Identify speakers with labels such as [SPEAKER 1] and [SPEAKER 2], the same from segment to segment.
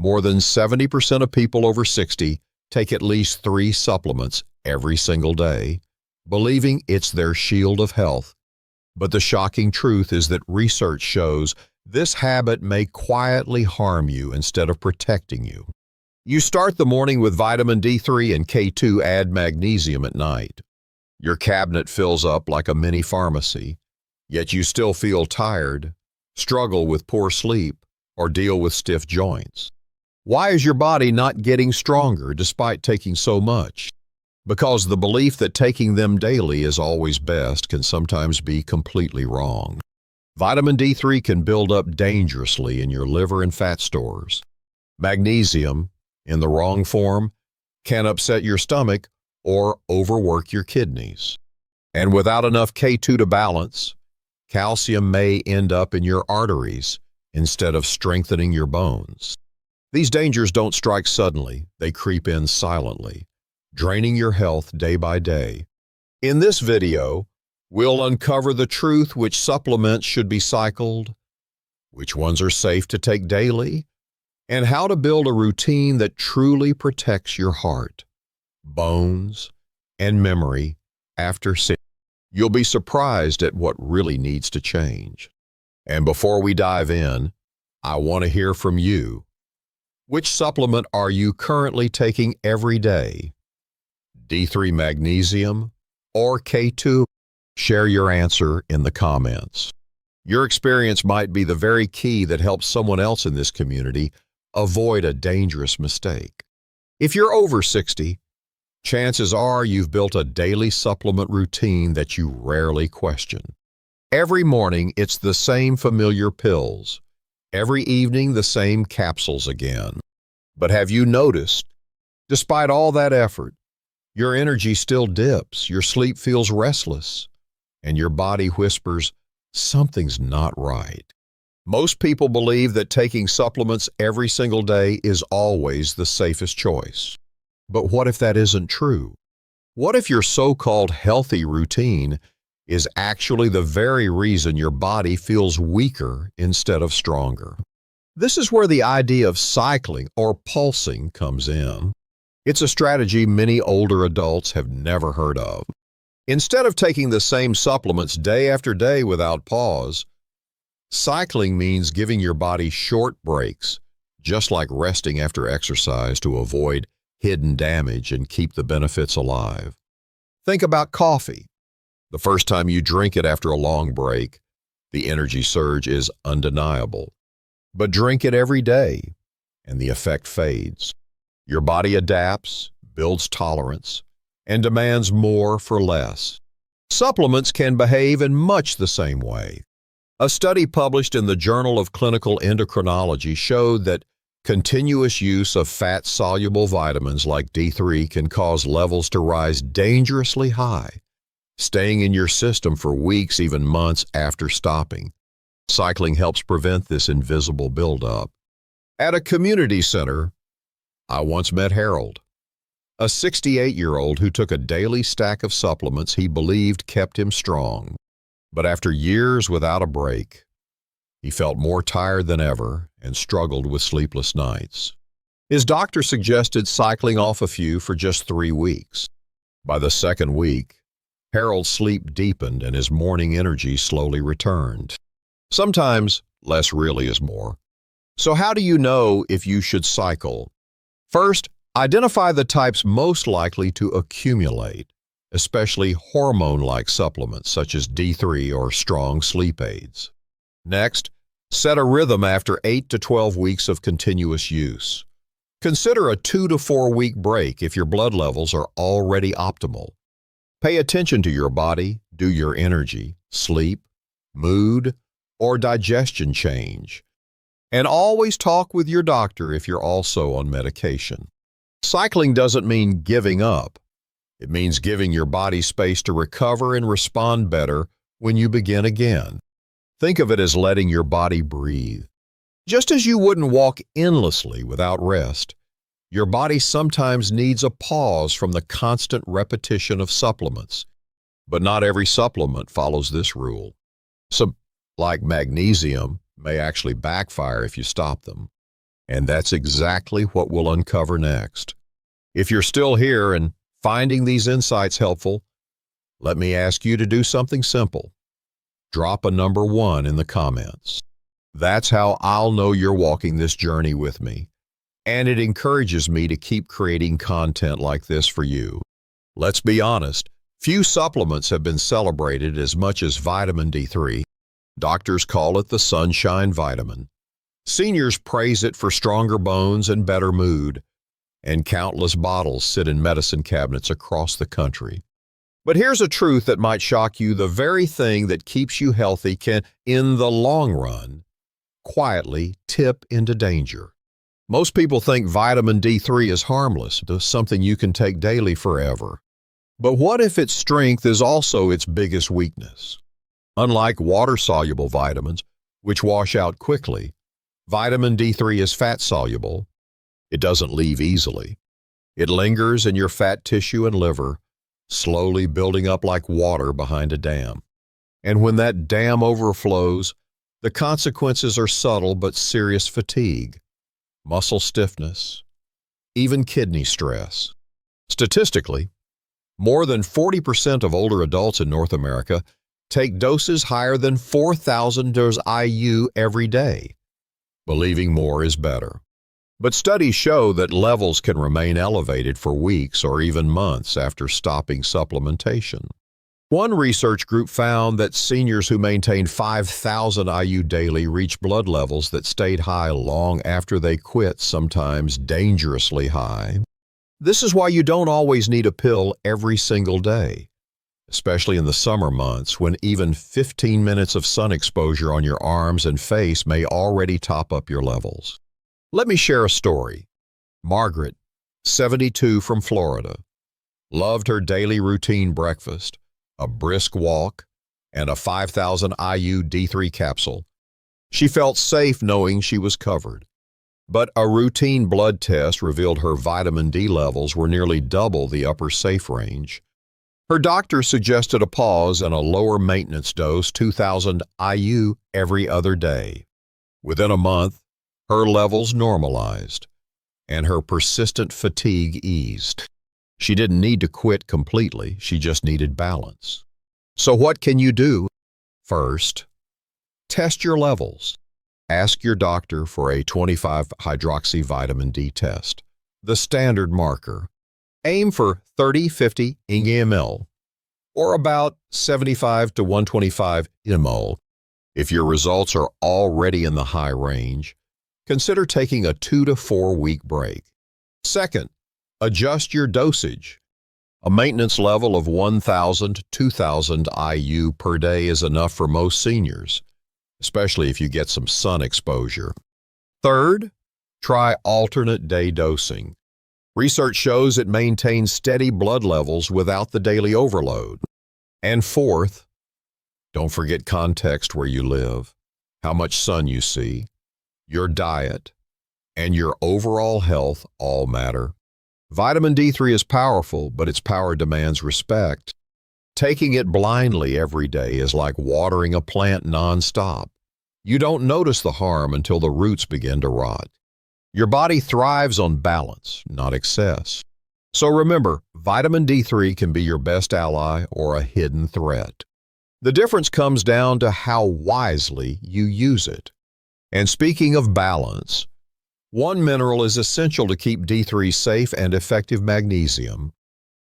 [SPEAKER 1] more than 70% of people over 60 take at least 3 supplements every single day, believing it's their shield of health. But the shocking truth is that research shows this habit may quietly harm you instead of protecting you. You start the morning with vitamin D3 and K2, add magnesium at night. Your cabinet fills up like a mini pharmacy, yet you still feel tired, struggle with poor sleep, or deal with stiff joints. Why is your body not getting stronger despite taking so much? Because the belief that taking them daily is always best can sometimes be completely wrong. Vitamin D3 can build up dangerously in your liver and fat stores. Magnesium, in the wrong form, can upset your stomach or overwork your kidneys. And without enough K2 to balance, calcium may end up in your arteries instead of strengthening your bones. These dangers don't strike suddenly, they creep in silently, draining your health day by day. In this video, we'll uncover the truth: which supplements should be cycled, which ones are safe to take daily, and how to build a routine that truly protects your heart, bones, and memory after sin. You'll be surprised at what really needs to change. And before we dive in, I want to hear from you. Which supplement are you currently taking every day? D3 magnesium or K2? Share your answer in the comments. Your experience might be the very key that helps someone else in this community avoid a dangerous mistake. If you're over 60, chances are you've built a daily supplement routine that you rarely question. Every morning, it's the same familiar pills. Every evening, the same capsules again. But have you noticed, despite all that effort, your energy still dips, your sleep feels restless, and your body whispers, something's not right? Most people believe that taking supplements every single day is always the safest choice. But what if that isn't true? What if your so-called healthy routine is actually the very reason your body feels weaker instead of stronger? This is where the idea of cycling or pulsing comes in. It's a strategy many older adults have never heard of. Instead of taking the same supplements day after day without pause, cycling means giving your body short breaks, just like resting after exercise to avoid hidden damage and keep the benefits alive. Think about coffee. The first time you drink it after a long break, the energy surge is undeniable. But drink it every day, and the effect fades. Your body adapts, builds tolerance, and demands more for less. Supplements can behave in much the same way. A study published in the Journal of Clinical Endocrinology showed that continuous use of fat-soluble vitamins like D3 can cause levels to rise dangerously high, staying in your system for weeks, even months after stopping. Cycling helps prevent this invisible buildup. At a community center, I once met Harold, a 68-year-old who took a daily stack of supplements he believed kept him strong. But after years without a break, he felt more tired than ever and struggled with sleepless nights. His doctor suggested cycling off a few for just 3 weeks. By the second week, Harold's sleep deepened and his morning energy slowly returned. Sometimes less really is more. So how do you know if you should cycle? First, identify the types most likely to accumulate, especially hormone-like supplements such as D3 or strong sleep aids. Next, set a rhythm after 8 to 12 weeks of continuous use. Consider a 2 to 4 week break if your blood levels are already optimal. Pay attention to your body, do your energy, sleep, mood, or digestion change. And always talk with your doctor if you're also on medication. Cycling doesn't mean giving up. It means giving your body space to recover and respond better when you begin again. Think of it as letting your body breathe. Just as you wouldn't walk endlessly without rest, your body sometimes needs a pause from the constant repetition of supplements. But not every supplement follows this rule. Some, like magnesium, may actually backfire if you stop them. And that's exactly what we'll uncover next. If you're still here and finding these insights helpful, let me ask you to do something simple. Drop a number 1 in the comments. That's how I'll know you're walking this journey with me, and it encourages me to keep creating content like this for you. Let's be honest, few supplements have been celebrated as much as vitamin D3. Doctors call it the sunshine vitamin. Seniors praise it for stronger bones and better mood, and countless bottles sit in medicine cabinets across the country. But here's a truth that might shock you. The very thing that keeps you healthy can, in the long run, quietly tip into danger. Most people think vitamin D3 is harmless, something you can take daily forever. But what if its strength is also its biggest weakness? Unlike water-soluble vitamins, which wash out quickly, vitamin D3 is fat-soluble. It doesn't leave easily. It lingers in your fat tissue and liver, slowly building up like water behind a dam. And when that dam overflows, the consequences are subtle but serious: fatigue, muscle stiffness, even kidney stress. Statistically, more than 40% of older adults in North America take doses higher than 4,000 IU every day, believing more is better. But studies show that levels can remain elevated for weeks or even months after stopping supplementation. One research group found that seniors who maintained 5,000 IU daily reached blood levels that stayed high long after they quit, sometimes dangerously high. This is why you don't always need a pill every single day, especially in the summer months when even 15 minutes of sun exposure on your arms and face may already top up your levels. Let me share a story. Margaret, 72, from Florida, loved her daily routine breakfast, a brisk walk, and a 5,000 IU D3 capsule. She felt safe knowing she was covered. But a routine blood test revealed her vitamin D levels were nearly double the upper safe range. Her doctor suggested a pause and a lower maintenance dose, 2,000 IU every other day. Within a month, her levels normalized, and her persistent fatigue eased. She didn't need to quit completely, she just needed balance. So what can you do? First, test your levels. Ask your doctor for a 25-hydroxy vitamin D test, the standard marker. Aim for 30-50 ml, or about 75 to 125 ml. If your results are already in the high range, consider taking a 2 to 4 week break. Second, adjust your dosage. A maintenance level of 1,000 to 2,000 IU per day is enough for most seniors, especially if you get some sun exposure. Third, try alternate day dosing. Research shows it maintains steady blood levels without the daily overload. And fourth, don't forget context where you live, how much sun you see, your diet, and your overall health all matter. Vitamin D3 is powerful, but its power demands respect. Taking it blindly every day is like watering a plant nonstop. You don't notice the harm until the roots begin to rot. Your body thrives on balance, not excess. So remember, vitamin D3 can be your best ally or a hidden threat. The difference comes down to how wisely you use it. And speaking of balance, one mineral is essential to keep D3 safe and effective: magnesium.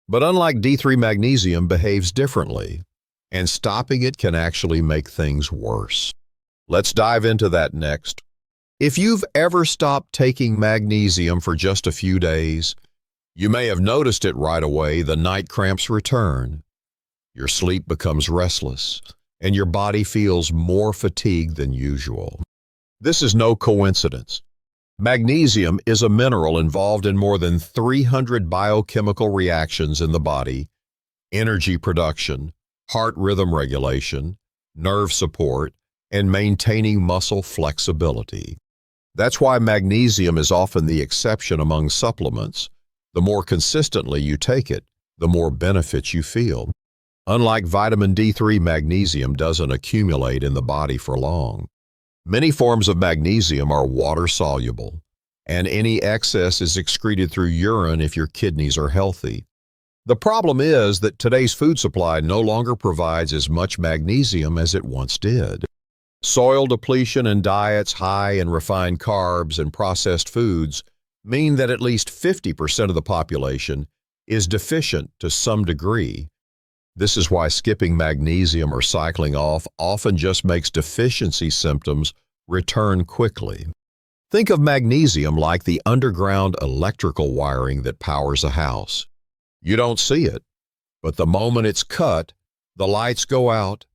[SPEAKER 1] But unlike D3, magnesium behaves differently, and stopping it can actually make things worse. Let's dive into that next. If you've ever stopped taking magnesium for just a few days, you may have noticed it right away. The night cramps return. Your sleep becomes restless, and your body feels more fatigued than usual. This is no coincidence. Magnesium is a mineral involved in more than 300 biochemical reactions in the body: energy production, heart rhythm regulation, nerve support, and maintaining muscle flexibility. That's why magnesium is often the exception among supplements. The more consistently you take it, the more benefits you feel. Unlike vitamin D3, magnesium doesn't accumulate in the body for long. Many forms of magnesium are water-soluble, and any excess is excreted through urine if your kidneys are healthy. The problem is that today's food supply no longer provides as much magnesium as it once did. Soil depletion and diets high in refined carbs and processed foods mean that at least 50% of the population is deficient to some degree. This is why skipping magnesium or cycling off often just makes deficiency symptoms return quickly. Think of magnesium like the underground electrical wiring that powers a house. You don't see it, but the moment it's cut, the lights go out,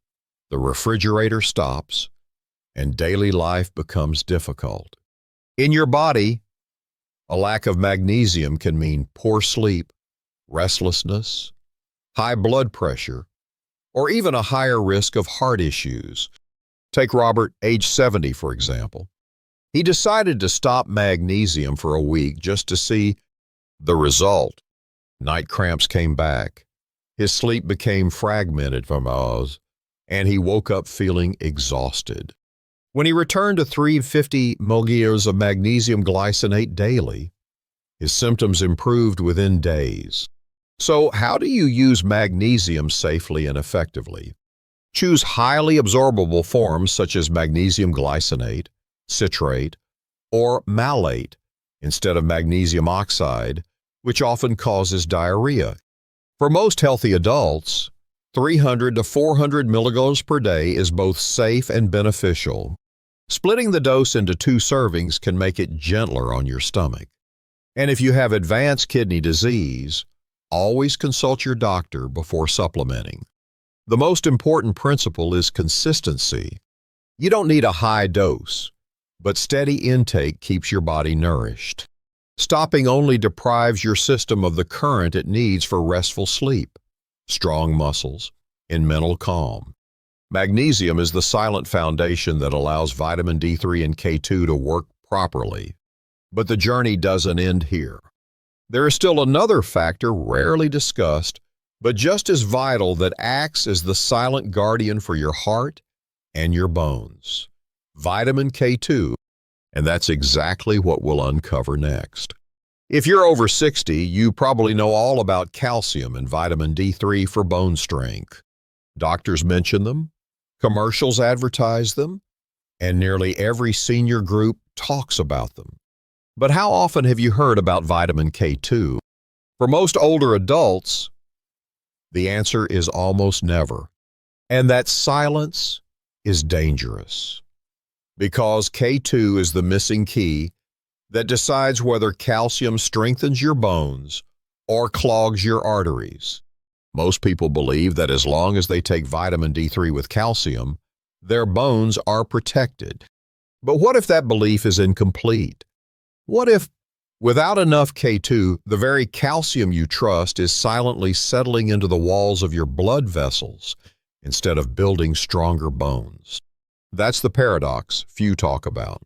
[SPEAKER 1] the refrigerator stops, and daily life becomes difficult. In your body, a lack of magnesium can mean poor sleep, restlessness, high blood pressure, or even a higher risk of heart issues. Take Robert, age 70, for example. He decided to stop magnesium for a week just to see the result. Night cramps came back. His sleep became fragmented from hours, and he woke up feeling exhausted. When he returned to 350 mg of magnesium glycinate daily, his symptoms improved within days. So, how do you use magnesium safely and effectively? Choose highly absorbable forms such as magnesium glycinate, citrate, or malate instead of magnesium oxide, which often causes diarrhea. For most healthy adults, 300 to 400 milligrams per day is both safe and beneficial. Splitting the dose into 2 servings can make it gentler on your stomach. And if you have advanced kidney disease, always consult your doctor before supplementing. The most important principle is consistency. You don't need a high dose, but steady intake keeps your body nourished. Stopping only deprives your system of the current it needs for restful sleep, strong muscles, and mental calm. Magnesium is the silent foundation that allows vitamin D3 and K2 to work properly. But the journey doesn't end here. There is still another factor rarely discussed, but just as vital, that acts as the silent guardian for your heart and your bones. Vitamin K2, and that's exactly what we'll uncover next. If you're over 60, you probably know all about calcium and vitamin D3 for bone strength. Doctors mention them, commercials advertise them, and nearly every senior group talks about them. But how often have you heard about vitamin K2? For most older adults, the answer is almost never. And that silence is dangerous, because K2 is the missing key that decides whether calcium strengthens your bones or clogs your arteries. Most people believe that as long as they take vitamin D3 with calcium, their bones are protected. But what if that belief is incomplete? What if, without enough K2, the very calcium you trust is silently settling into the walls of your blood vessels instead of building stronger bones? That's the paradox few talk about.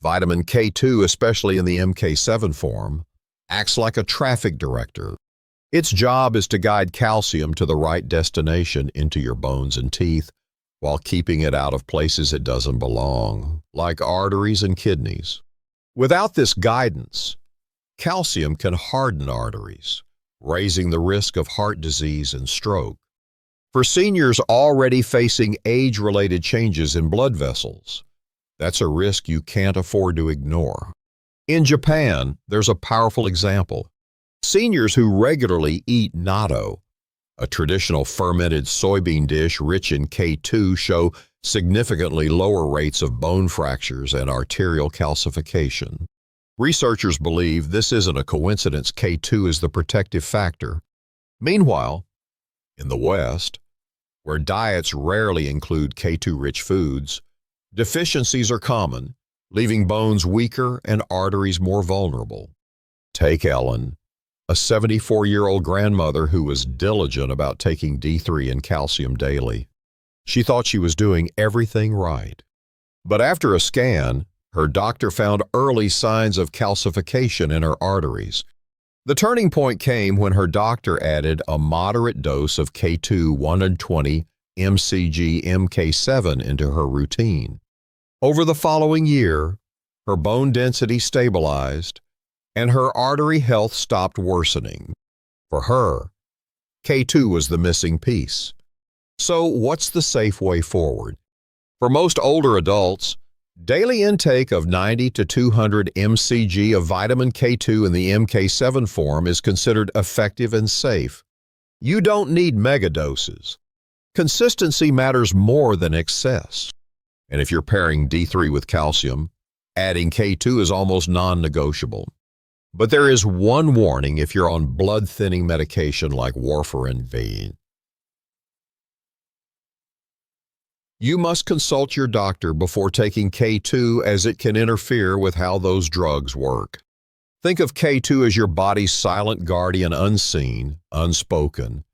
[SPEAKER 1] Vitamin K2, especially in the MK7 form, acts like a traffic director. Its job is to guide calcium to the right destination into your bones and teeth while keeping it out of places it doesn't belong, like arteries and kidneys. Without this guidance, calcium can harden arteries, raising the risk of heart disease and stroke. For seniors already facing age-related changes in blood vessels, that's a risk you can't afford to ignore. In Japan, there's a powerful example. Seniors who regularly eat natto, a traditional fermented soybean dish rich in K2, show significantly lower rates of bone fractures and arterial calcification. Researchers believe this isn't a coincidence. K2 is the protective factor. Meanwhile, in the West, where diets rarely include K2-rich foods, deficiencies are common, leaving bones weaker and arteries more vulnerable. Take Ellen, a 74-year-old grandmother who was diligent about taking D3 and calcium daily. She thought she was doing everything right. But after a scan, her doctor found early signs of calcification in her arteries. The turning point came when her doctor added a moderate dose of K2 120 mcg MK7 into her routine. Over the following year, her bone density stabilized, and her artery health stopped worsening. For her, K2 was the missing piece. So what's the safe way forward? For most older adults, daily intake of 90 to 200 mcg of vitamin K2 in the MK7 form is considered effective and safe. You don't need mega doses. Consistency matters more than excess. And if you're pairing D3 with calcium, adding K2 is almost non-negotiable. But there is one warning if you're on blood-thinning medication like warfarin V. You must consult your doctor before taking K2 as it can interfere with how those drugs work. Think of K2 as your body's silent guardian, unseen, unspoken,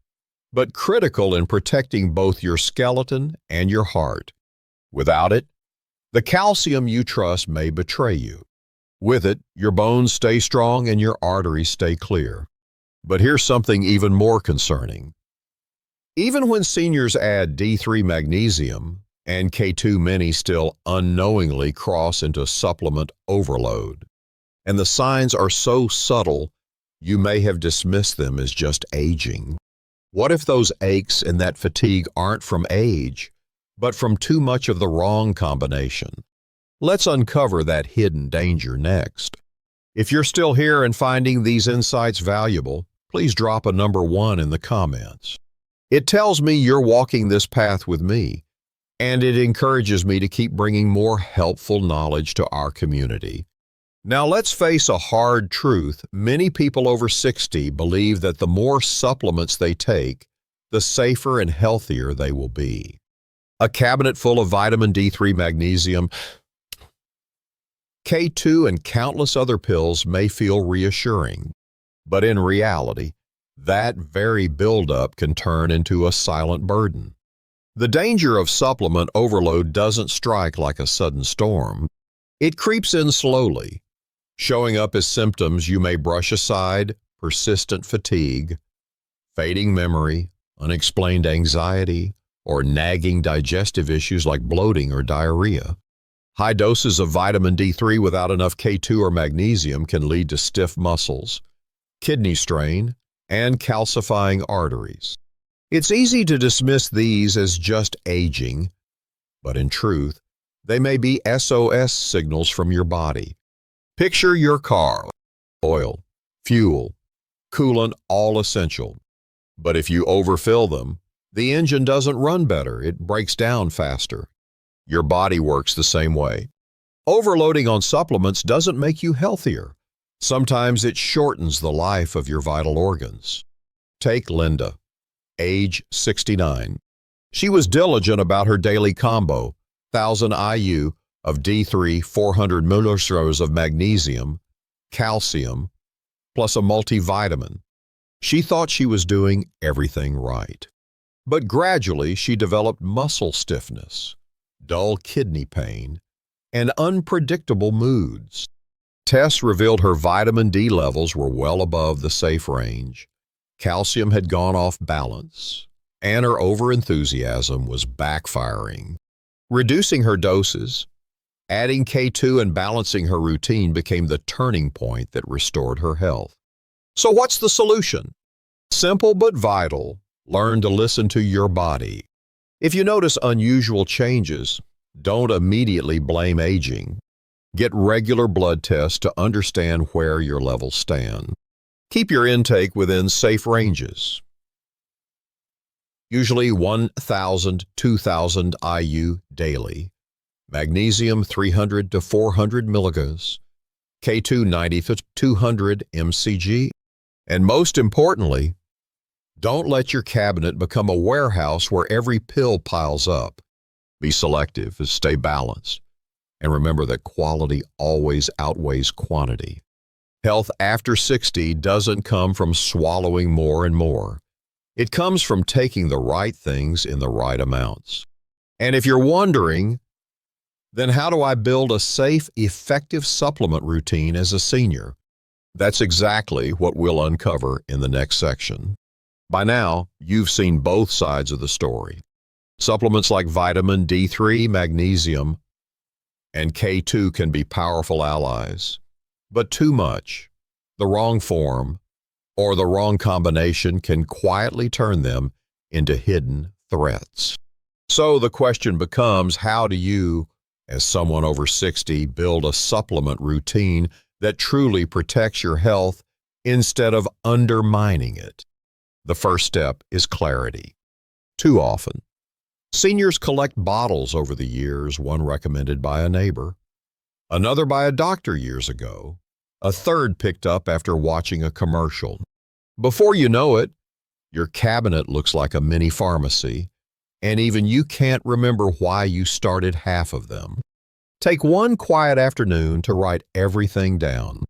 [SPEAKER 1] but critical in protecting both your skeleton and your heart. Without it, the calcium you trust may betray you. With it, your bones stay strong and your arteries stay clear. But here's something even more concerning. Even when seniors add D3 magnesium and K2 many still unknowingly cross into supplement overload. And the signs are so subtle, you may have dismissed them as just aging. What if those aches and that fatigue aren't from age, but from too much of the wrong combination? Let's uncover that hidden danger next. If you're still here and finding these insights valuable, please drop a number 1 in the comments. It tells me you're walking this path with me, and it encourages me to keep bringing more helpful knowledge to our community. Now let's face a hard truth. Many people over 60 believe that the more supplements they take, the safer and healthier they will be. A cabinet full of vitamin D3, magnesium, K2, and countless other pills may feel reassuring, but in reality, that very buildup can turn into a silent burden. The danger of supplement overload doesn't strike like a sudden storm. It creeps in slowly, showing up as symptoms you may brush aside: persistent fatigue, fading memory, unexplained anxiety, or nagging digestive issues like bloating or diarrhea. High doses of vitamin D3 without enough K2 or magnesium can lead to stiff muscles, kidney strain, and calcifying arteries. It's easy to dismiss these as just aging, but in truth, they may be SOS signals from your body. Picture your car: oil, fuel, coolant, all essential. But if you overfill them, the engine doesn't run better, it breaks down faster. Your body works the same way. Overloading on supplements doesn't make you healthier. Sometimes it shortens the life of your vital organs. Take Linda, age 69. She was diligent about her daily combo: 1,000 IU of D3, 400 milliliters of magnesium, calcium, plus a multivitamin. She thought she was doing everything right. But gradually she developed muscle stiffness, dull kidney pain, and unpredictable moods. Tests revealed her vitamin D levels were well above the safe range. Calcium had gone off balance, and her overenthusiasm was backfiring. Reducing her doses, adding K2, and balancing her routine became the turning point that restored her health. So what's the solution? Simple but vital. Learn to listen to your body. If you notice unusual changes, don't immediately blame aging. Get regular blood tests to understand where your levels stand. Keep your intake within safe ranges, usually 1,000 to 2,000 IU daily. Magnesium 300 to 400 milligrams, K2 90 to 200 mcg, and most importantly, don't let your cabinet become a warehouse where every pill piles up. Be selective and stay balanced. And remember that quality always outweighs quantity. Health after 60 doesn't come from swallowing more and more. It comes from taking the right things in the right amounts. And if you're wondering, then how do I build a safe, effective supplement routine as a senior? That's exactly what we'll uncover in the next section. By now, you've seen both sides of the story. Supplements like vitamin D3, magnesium, and K2 can be powerful allies. But too much, the wrong form, or the wrong combination can quietly turn them into hidden threats. So the question becomes, how do you, as someone over 60, build a supplement routine that truly protects your health instead of undermining it? The first step is clarity. Too often, seniors collect bottles over the years, one recommended by a neighbor, another by a doctor years ago, a third picked up after watching a commercial. Before you know it, your cabinet looks like a mini pharmacy, and even you can't remember why you started half of them. Take one quiet afternoon to write everything down.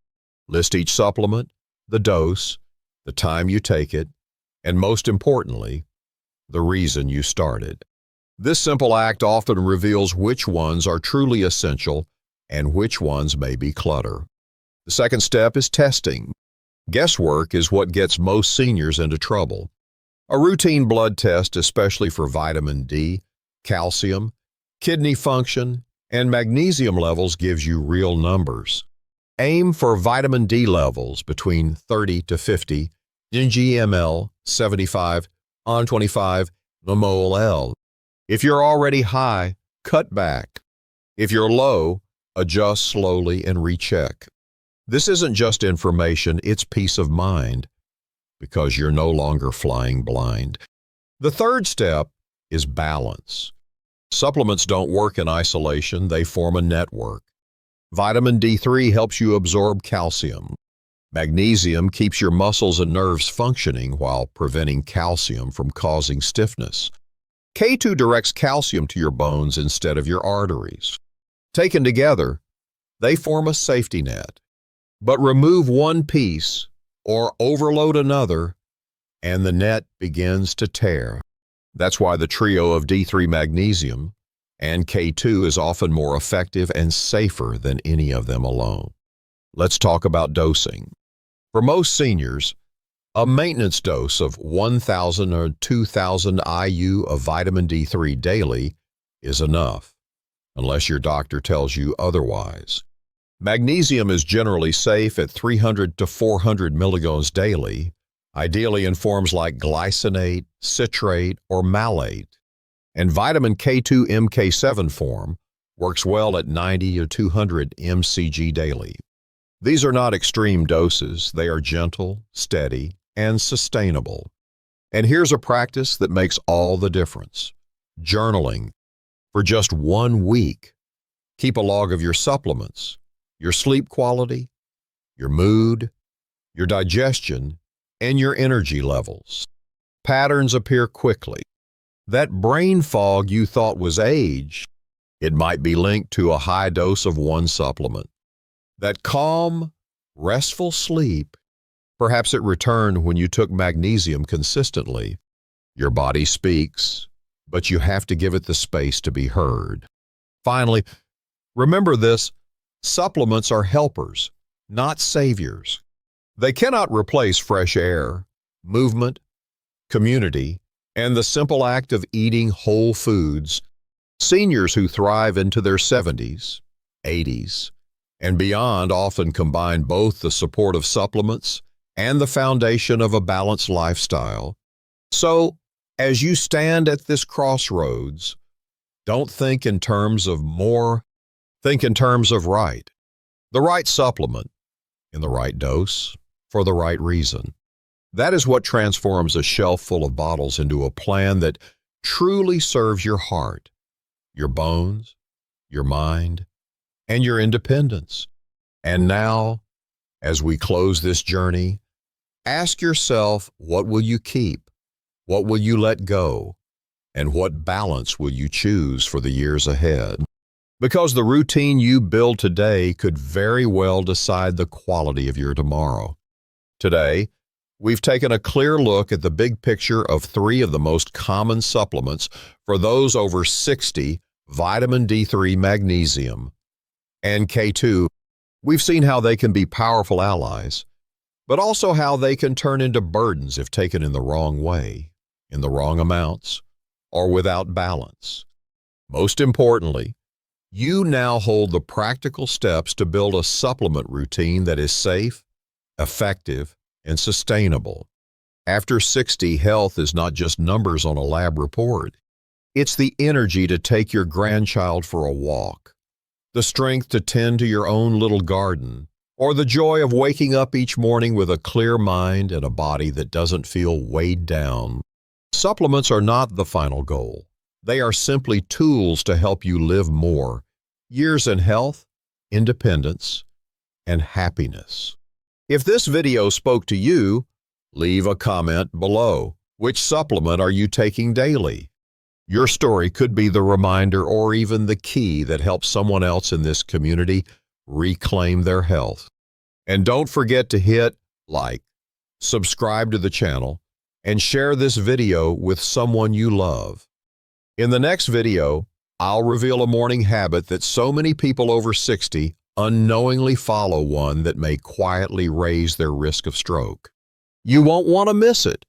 [SPEAKER 1] List each supplement, the dose, the time you take it, and most importantly, the reason you started. This simple act often reveals which ones are truly essential and which ones may be clutter. The second step is testing. Guesswork is what gets most seniors into trouble. A routine blood test, especially for vitamin D, calcium, kidney function, and magnesium levels, gives you real numbers. Aim for vitamin D levels between 30 to 50 ng/ml, 75 on 25 mmol. If you're already high, cut back. If you're low, adjust slowly and recheck. This isn't just information, it's peace of mind, because you're no longer flying blind. The third step is balance. Supplements don't work in isolation, they form a network. Vitamin D3 helps you absorb calcium. Magnesium keeps your muscles and nerves functioning while preventing calcium from causing stiffness. K2 directs calcium to your bones instead of your arteries. Taken together, they form a safety net. But remove one piece or overload another, and the net begins to tear. That's why the trio of D3 magnesium and K2 is often more effective and safer than any of them alone. Let's talk about dosing. For most seniors, a maintenance dose of 1,000 or 2,000 IU of vitamin D3 daily is enough, unless your doctor tells you otherwise. Magnesium is generally safe at 300 to 400 milligrams daily, ideally in forms like glycinate, citrate, or malate. And vitamin K2 MK7 form works well at 90 to 200 mcg daily. These are not extreme doses, they are gentle, steady, and sustainable. And here's a practice that makes all the difference. Journaling for just 1 week. Keep a log of your supplements, your sleep quality, your mood, your digestion, and your energy levels. Patterns appear quickly. That brain fog you thought was age, it might be linked to a high dose of one supplement. That calm, restful sleep, perhaps it returned when you took magnesium consistently. Your body speaks, but you have to give it the space to be heard. Finally, remember this: supplements are helpers, not saviors. They cannot replace fresh air, movement, community, and the simple act of eating whole foods. Seniors who thrive into their 70s, 80s, and beyond often combine both the support of supplements and the foundation of a balanced lifestyle. So, as you stand at this crossroads, don't think in terms of more, think in terms of right. The right supplement, in the right dose, for the right reason. That is what transforms a shelf full of bottles into a plan that truly serves your heart, your bones, your mind, and your independence. And now, as we close this journey, ask yourself, what will you keep? What will you let go? And what balance will you choose for the years ahead? Because the routine you build today could very well decide the quality of your tomorrow. Today, we've taken a clear look at the big picture of 3 of the most common supplements for those over 60: vitamin D3, magnesium, and K2. We've seen how they can be powerful allies, but also how they can turn into burdens if taken in the wrong way, in the wrong amounts, or without balance. Most importantly, You now hold the practical steps to build a supplement routine that is safe, effective, and sustainable. After 60, health is not just numbers on a lab report. It's the energy to take your grandchild for a walk, the strength to tend to your own little garden, or the joy of waking up each morning with a clear mind and a body that doesn't feel weighed down. Supplements are not the final goal. They are simply tools to help you live more years in health, independence, and happiness. If this video spoke to you, leave a comment below. Which supplement are you taking daily? Your story could be the reminder or even the key that helps someone else in this community reclaim their health. And don't forget to hit like, subscribe to the channel, and share this video with someone you love. In the next video, I'll reveal a morning habit that so many people over 60 unknowingly follow, one that may quietly raise their risk of stroke. You won't want to miss it.